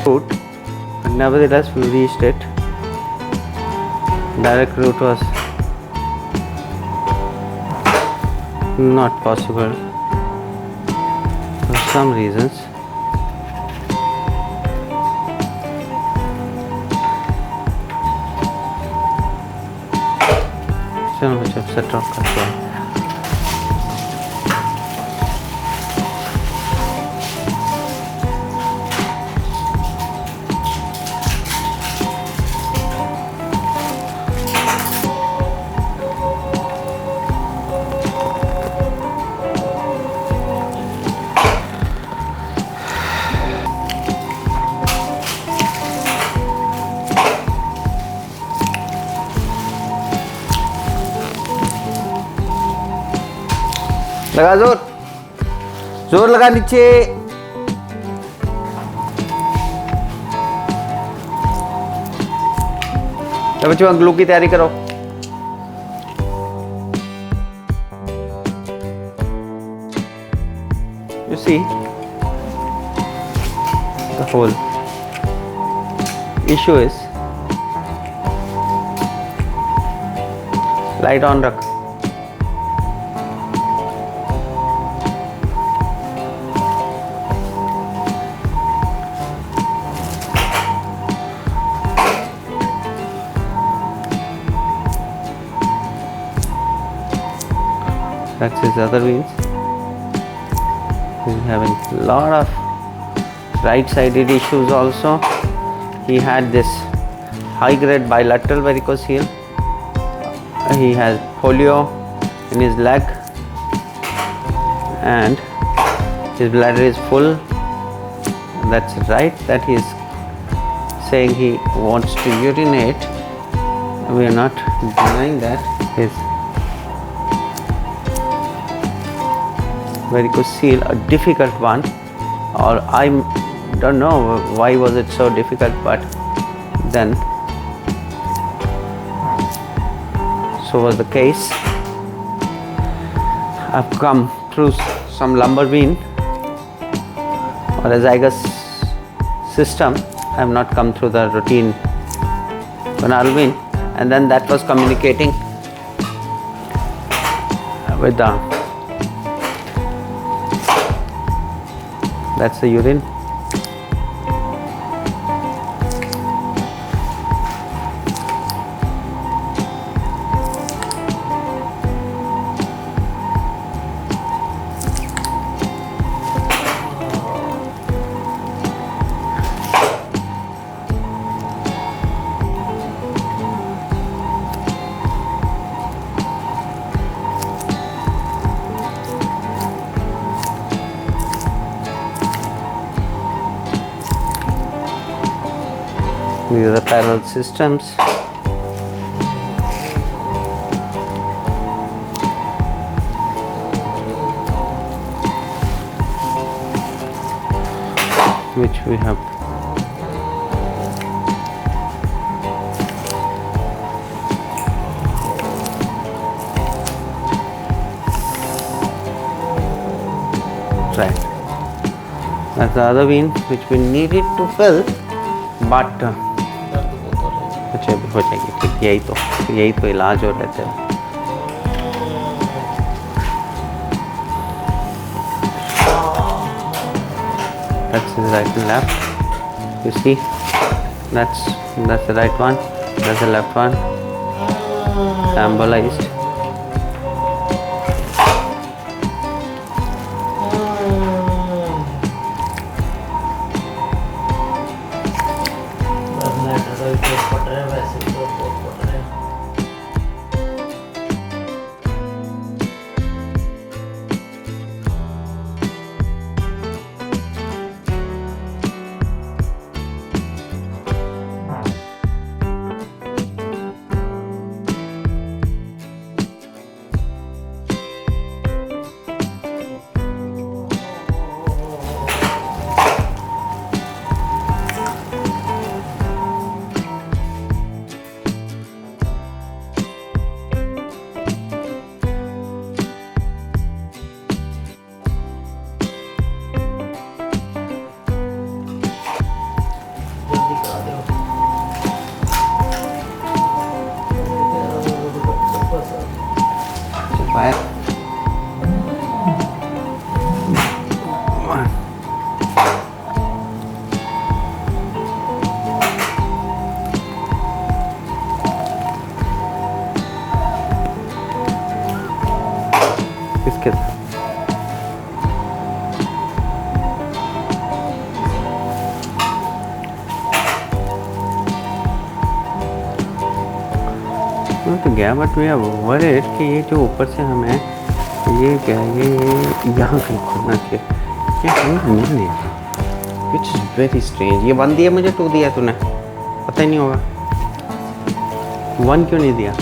route, but nevertheless we reached it. Direct route was not possible for some reasons. चलो मुझे अब set of करते हैं. लगा जोर, जोर लगा नीचे. तो बच्चों ग्लू की तैयारी करो. You see the whole issue is light on रख. That's his other veins. He's having a lot of right-sided issues also. He had this high-grade bilateral varicocele. He has polio in his leg, and his bladder is full. That's right that he is saying he wants to urinate. We are not denying that. His varicocele, a difficult one, or I don't know why was it so difficult, but then so was the case. I've come through some lumbar vein or a zygous system. I have not come through the routine canal vein, and then that was communicating with the, that's the urine. These are the parallel systems. Which we have right. That's the other vein which we needed to fill, but अच्छा हो जाएगी. ठीक, यही तो इलाज हो रहते हैं. That's the right and left. You see, that's the right one. That's the left one. Embolized. तो गया, बट वी आर वरीड कि ये जो ऊपर से हमें ये क्या है, ये यहाँ कहीं खुलना चाहिए, ये हमें मिल नहीं रहा, विच इज़ वेरी स्ट्रेंज। ये 1 दिया मुझे, 2 दिया तूने, पता ही नहीं होगा। 1 क्यों नहीं दिया?